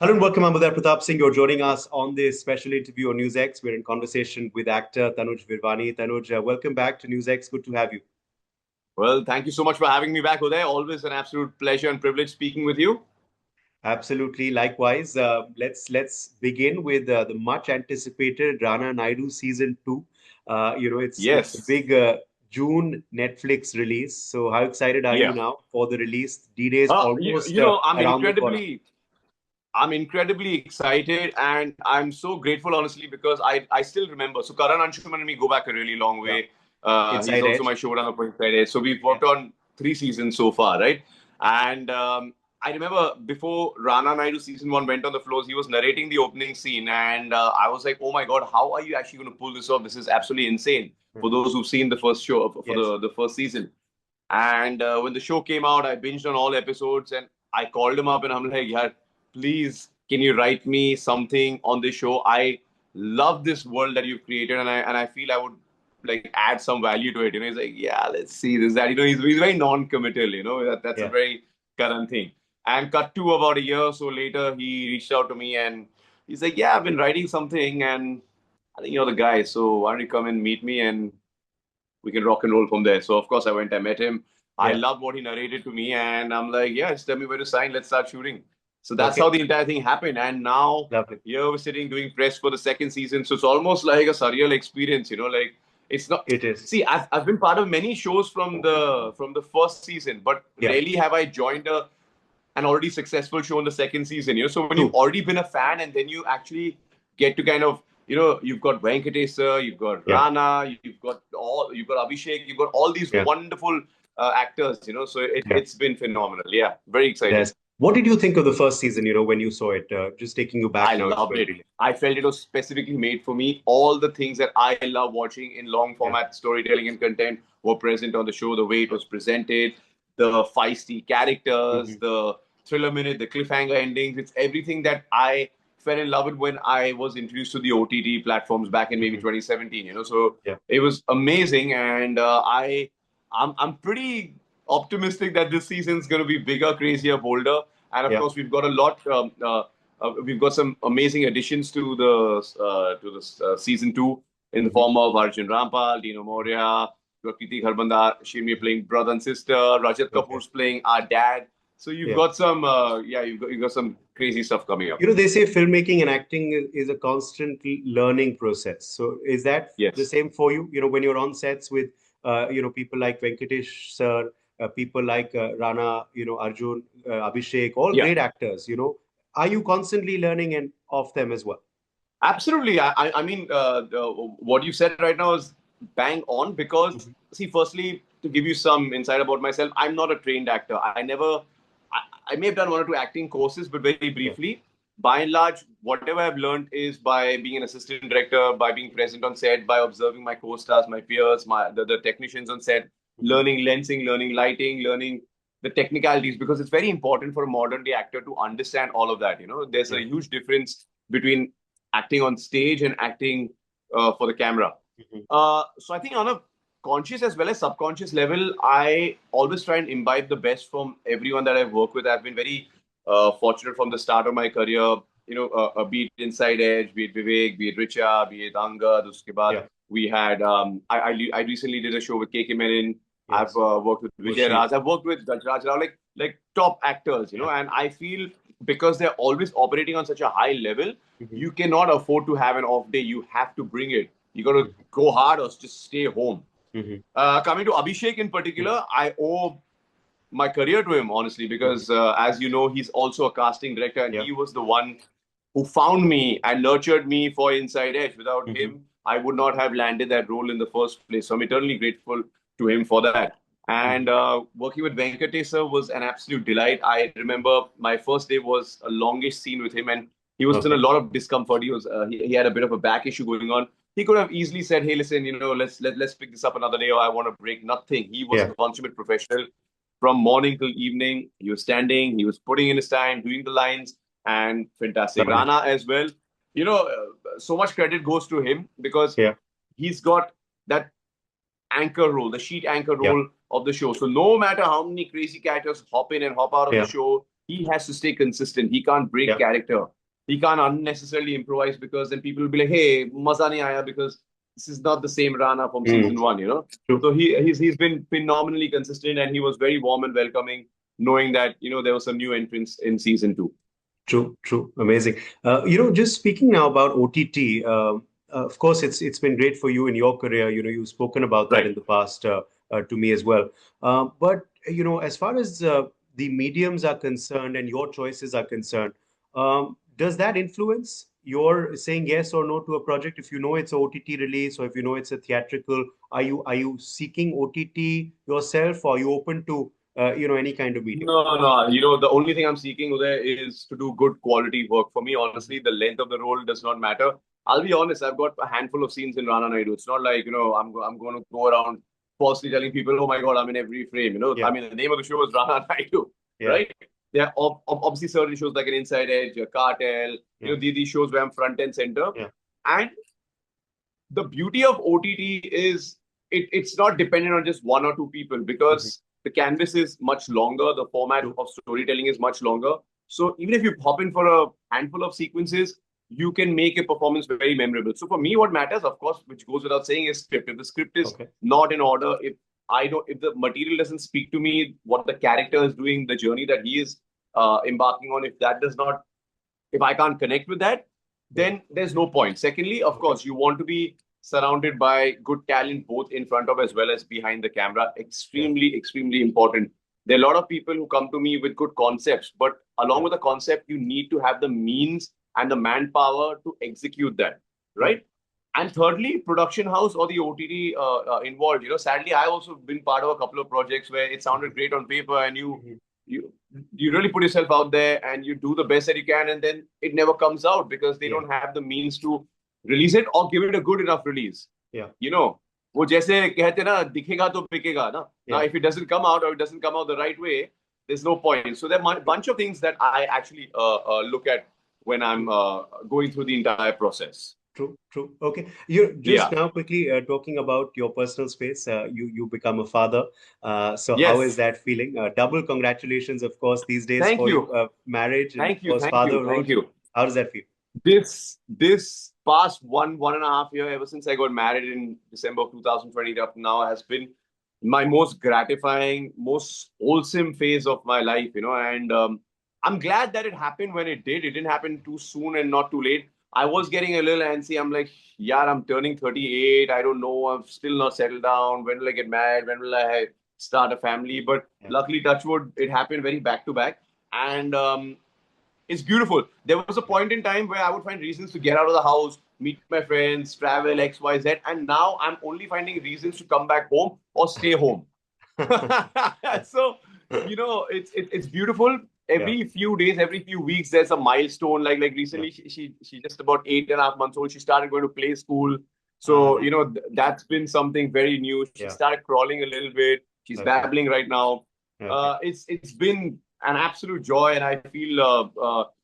Hello and welcome. I'm Uday Pratap Singh. You're joining us on this special interview on NewsX. We're in conversation with actor Tanuj Virwani. Tanuj, welcome back to NewsX. Good to have you. Well, thank you so much for having me back, Uday. Always an absolute pleasure and privilege speaking with you. Absolutely. Likewise. Let's begin with the much anticipated Rana Naidu season two. It's a Yes. big June Netflix release. So how excited are you Yeah. now for the release? D-Day is You, almost you know, I'm around the corner. incredibly, I'm incredibly excited, and I'm so grateful, honestly, because I still remember. So Karan Anshuman and me go back a really long Yeah. way. He's Inside also Edge. my showrunner for Inside Edge. So we've Yeah. worked on 3 seasons so far, right? And I remember before Rana Naidu season one went on the floors, he was narrating the opening scene, and I was like, "Oh my God, how are you actually going to pull this off? This is absolutely insane." For Mhm. those who've seen the first show for Yes. the first season, and when the show came out, I binged on all episodes, and I called him up and I'm like, "Yeah, please, can you write me something on this show? I love this world that you've created, and I feel I would like add some value to it." He's like, "Yeah, let's see this, that." He's very non-committal. That's a Yeah. very current thing. And cut to about a year or so later, he reached out to me and he's like, "Yeah, I've been writing something, and I think you're the guy. So why don't you come and meet me and we can rock and roll from there." So of course I went, I met him. I Yeah. loved what he narrated to me, and I'm like, "Yeah, just tell me where to sign. Let's start shooting." So that's Okay. how the entire thing happened. And now Lovely. here we're sitting doing press for the second season. So it's almost like a surreal experience, like it's not. It is. See, I've been part of many shows from the first season, but Yeah. rarely have I joined an already successful show in the second season. So when you've True. already been a fan and then you actually get to kind of, you've got Venkatesh sir, you've got Yeah. Rana, you've got Abhishek, you've got all these Yeah. wonderful actors. So Yeah. it's been phenomenal. Yeah, very It exciting. has. What did you think of the first season, when you saw it? Just taking you back I to when you loved were it. really. I felt it was specifically made for me. All the things that I love watching in long Yeah. format storytelling and content were present on the show. The way it was presented, the feisty characters, Hmm. the thriller minute, the cliffhanger endings. It's everything that I fell in love with when I was introduced to the OTT platforms back in maybe Hmm. 2017. So Yeah. it was amazing, and I'm pretty optimistic that this season is going to be bigger, crazier, bolder. And of Yeah. course, we've got a lot. We've got some amazing additions to the season two in the Hmm. form of Arjun Rampal, Dino Moria, Kriti Kharbanda, Shirmi playing brother and sister, Rajat Okay. Kapoor's playing our dad. So you've Yeah. got some, you've got some crazy stuff coming up. They say filmmaking and acting is a constant learning process. So is that the Yes. same for you? When you're on sets with, people like Venkatesh sir, people like Rana, Arjun, Abhishek, all Yeah. great actors. Are you constantly learning and of them as well? Absolutely. I mean, what you said right now is bang on because, Hmm. see, firstly, to give you some insight about myself, I'm not a trained actor. I may have done one or two acting courses, but very Yeah. briefly. By and large, whatever I've learned is by being an assistant director, by being present on set, by observing my co-stars, my peers, the technicians on set, Hmm. learning lensing, learning lighting, learning the technicalities, because it's very important for a modern day actor to understand all of that. There's a Yeah. huge difference between acting on stage and acting for the camera. Hmm. So I think on a conscious as well as subconscious level, I always try and imbibe the best from everyone that I've worked with. I've been very fortunate from the start of my career. Be it Inside Edge, be it Vivek, be it Richa, be it Angad. Uske baad, Yeah. we had. I recently did a show with KK Menon. I've Yes. worked with Vijay Bushi. Raj. I've worked with Gajraj Rao, like top actors. Yeah. And I feel because they're always operating on such a high level, Hmm. you cannot afford to have an off day. You have to bring it. You got to Hmm. go hard or just stay home. Hmm. Coming to Abhishek in particular, I owe my career to him, honestly, Hmm. because as you know, he's also a casting director, and Yeah. he was the one who found me and nurtured me for Inside Edge. Without Hmm. him, I would not have landed that role in the first place. So I'm eternally grateful to him for that. Hmm. And working with Venkatesh sir was an absolute delight. I remember my first day was a longish scene with him, and he was in a Okay. lot of discomfort. He had a bit of a back issue going on. He could have easily said, "Hey, listen, let's pick this up another day, or I want to break." Nothing. He was Yeah. a consummate professional from morning till evening. He was standing, he was putting in his time, doing the lines, and fantastic. Lovely. Rana as well. So much credit goes to him because Yeah. he's got that anchor role, the sheet anchor Yeah. role of the show. So no matter how many crazy characters hop in and hop out of the Yeah. show, he has to stay consistent. He can't break Yeah. character. He can't unnecessarily improvise because then people will be like, hey, maza nahi aaya because this is not the same Rana from Mm. season one, you know? True. So he's been phenomenally consistent, and he was very warm and welcoming, knowing that, you know, there was some new entrants in season two. True, true, amazing. Just speaking now about OTT, of course, it's been great for you in your career. You've spoken about that Right. in the past to me as well. But as far as the mediums are concerned and your choices are concerned, does that influence your saying yes or no to a project? If you know it's a OTT release or if you know it's a theatrical, are you seeking OTT yourself, or are you open to any kind of medium? No, no. You know, the only thing I'm seeking, Uday, is to do good quality work. For me, Mhm. honestly, the length of the role does not matter. I'll be honest, I've got a handful of scenes in Rana Naidu. It's not like, I'm going to go around falsely telling people, oh my God, I'm in every frame. I Yeah, mean, the name of the show is Rana Naidu, yeah, right? There are obviously certain shows like an Inside Edge, a Cartel, yeah. these shows where I'm front and center. Yeah. And the beauty of OTT is it's not dependent on just one or two people Mhm. because the canvas is much longer, the format True. of storytelling is much longer. So even if you hop in for a handful of sequences, you can make a performance very memorable. So for me, what matters, of course, which goes without saying, is script. If the script is Okay. not in order, if the material doesn't speak to me, what the character is doing, the journey that he is embarking on, if that does not if I can't connect with that, Yeah. then there's no point. Secondly, of Okay. course, you want to be surrounded by good talent both in front of as well as behind the camera. Yeah. Extremely, extremely important. There are a lot of people who come to me with good concepts, but along Yeah. with the concept, you need to have the means and the manpower to execute that, True. right? And thirdly, production house or the OTT involved. Sadly, I also been part of a couple of projects where it Mhm. sounded great on paper, and Mhm. you you really put yourself out there and you do the best that you can, and then it never comes out because they Yeah. don't have the means to release it or give it a good enough release. Yeah. You know, वो जैसे कहते ना दिखेगा तो बिकेगा ना. Now, Yeah. if it doesn't come out or it doesn't come out the right way, there's no point. So there are a True. bunch of things that I actually look at when I'm True. going through the entire process. True. True. Okay. You just Yeah. now quickly talking about your personal space. You become a father. So how is Yes. that feeling? Double congratulations, of course, these days Thank for your you. marriage and of Thank you. course Thank you. fatherhood. Thank you. How does that feel? This past one and a half year, ever since I got married in December of 2020 up now, has been my most gratifying, most wholesome phase of my life, and I'm glad that it happened when it did. It didn't happen too soon and not too late. I was getting a little antsy. I'm like, yeah, I'm turning 38. I don't know. I'm still not settled down. When will I get married? When will I start a family? But Yeah. luckily, touch wood, it happened very back to back. And it's beautiful. There was a point in time where I would find reasons to get out of the house, meet my friends, travel, X, Y, Z. And now I'm only finding reasons to come back home or stay home. So, it's beautiful. Yeah. Every few days, every few weeks, there's a milestone. Like Yeah. recently, she just about 8.5 months old. She started going to play school. Ah, So, nice. that's been something very new. She Yeah. started crawling a little bit. She's Okay. babbling right now. Okay. It's been an absolute joy, and I feel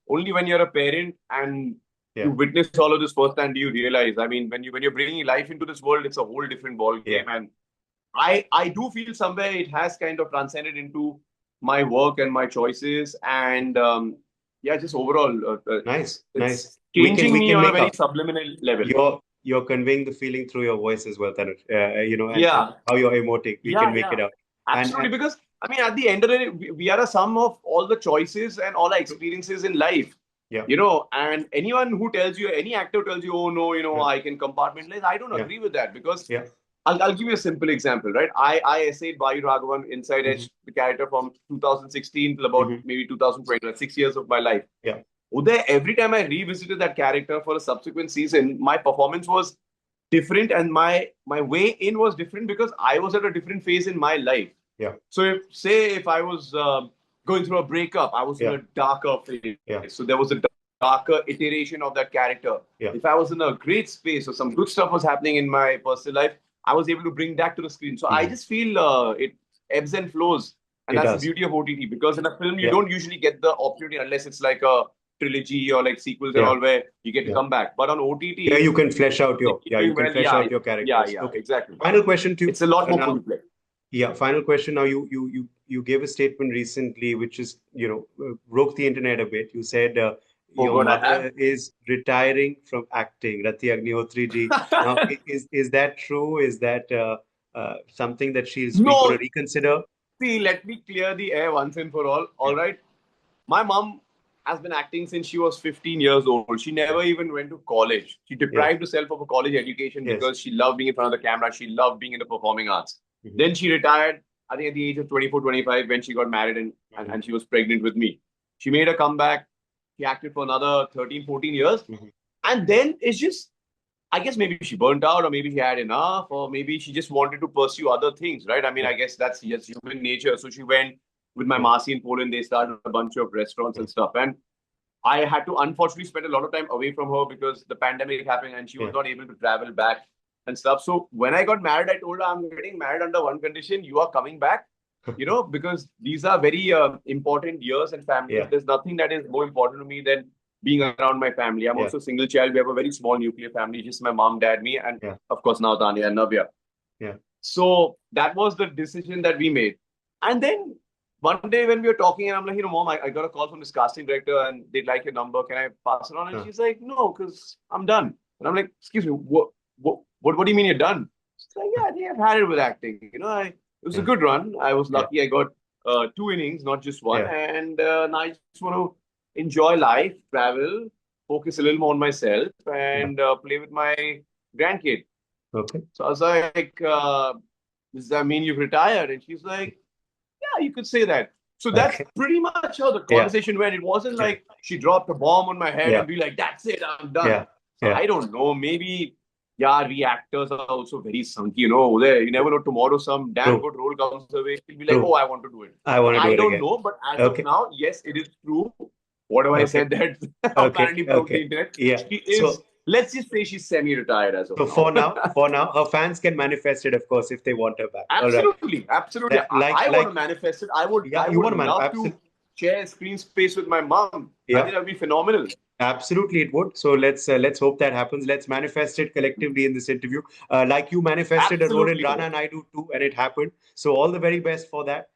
only when you're a parent and you Yeah. witness all of this firsthand do you realize. I mean, when you're bringing life into this world, it's a whole different ball Yeah. game, and I do feel somewhere it has kind of transcended into my work and my choices, and yeah, just overall, Nice. Nice. it's We can changing we me can on a make very out. subliminal level. You're conveying the feeling through your voice as well, Tanuj. And Yeah, how you're emoting. We can yeah, make yeah, it out. And absolutely. Because I mean, at the end of the day, we are a sum of all the choices and all our true. experiences in life. Yeah. And anyone who tells you, any actor tells you, oh no, Yeah. I can compartmentalize. I don't Yeah. agree with that because Yeah. I'll give you a simple example, right? I essayed Vayu Raghavan Inside Hmm. Edge, the character from 2016 till about Hmm. maybe 2020, like 6 years of my life. Yeah. Uday, every time I revisited that character for a subsequent season, my performance was different and my way in was different because I was at a different phase in my life. Yeah. So if I was going through a breakup, I was in Yeah. a darker phase. Yeah. So there was a darker iteration of that character. Yeah. If I was in a great space or some good stuff was happening in my personal life, I was able to bring that to the screen. So I Hmm. just feel it ebbs and flows. And It that's the does. beauty of OTT because in a film, you Yeah. don't usually get the opportunity unless it's like a trilogy or like sequels and Yeah. all where you get to Yeah. come back. But on Yeah. OTT, You can flesh out they your keep yeah. You doing can well. flesh Yeah, out your yeah, characters. yeah, Okay. exactly. Final question to It's a lot more now. full play. Yeah, final question. Now, you gave a statement recently, which is, broke the internet a bit. You said Oh your God, I have. mother is retiring from acting, Rati Agnihotri ji. Now, is that true? Is that something that she's going to No, reconsider? see, let me clear the air once and for all. Yeah, All right. My mom has been acting since she was 15 years old. She never yeah, even went to college. She yeah, deprived herself of a college education yes. because she loved being in front of the camera. She loved being in the performing arts. Hmm. Then she retired, I think, at the age of 24, 25, when she got married and she was pregnant with me. She made a comeback. She acted for another 13, 14 years. Hmm. And then it's just, I guess maybe she burnt out, or maybe she had enough, or maybe she just wanted to pursue other things, right? I mean, Yeah, I guess that's just human nature. So she went with my yeah, Masi in Poland. They started a bunch of restaurants and stuff. And I had to unfortunately spend a lot of time away from her because the pandemic happened and she was yeah, not able to travel back and stuff. So when I got married, I told her, I'm getting married under one condition: you are coming back, because these are very important years and family. yeah, There's nothing that is more important to me than being around my family. I'm yeah, also a single child. We have a very small nuclear family, just my mom, dad, me, and yeah, of course now Tanya and Navya. yeah, So that was the decision that we made. And then one day when we were talking, and I'm like, Mom, I got a call from this casting director and they'd like your number. Can I pass it on? And huh, she's like, no, because I'm done. And I'm like, excuse me, what do you mean you're done? She's like, yeah, I think I've had it with acting. It was a yeah, good run. I was yeah, lucky. I got two innings, not just one. yeah, And now I just want to enjoy life, travel, focus a little more on myself, yeah. and play with my grandkid. Okay, So I was like, does that mean you've retired? And she's like, yeah, you could say that. So that's okay, pretty much how the yeah, conversation went. It wasn't yeah, like she dropped a bomb on my head yeah, and be like, that's it, I'm done. yeah, So yeah, I don't know. Maybe, yeah, we actors are also very sunky, Uday. You never know. Tomorrow, some damn true, good role comes away. She'll be like, oh, true. I want to do it. I So want to do I it don't again. know. But as of Okay, now, yes, it is true. Whatever I okay, said that okay, apparently broke the okay. internet. Yeah. She is, So, let's just say she's semi-retired as of so now. for now, her fans can manifest it, of course, if they want her back. All right. Absolutely, absolutely. That, I want to like, manifest it. I would, yeah, I you would want to love to absolutely, share screen space with my mom. I yeah, think that would be phenomenal. absolutely, it would. So let's hope that happens. Let's manifest it collectively in this interview. Like you manifested a role in Absolutely, Rana Uday. Naidu too, and it happened. So all the very best for that.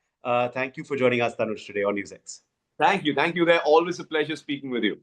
Thank you for joining us, Tanuj, today on NewsX. Thank you, thank you. There, always a pleasure speaking with you.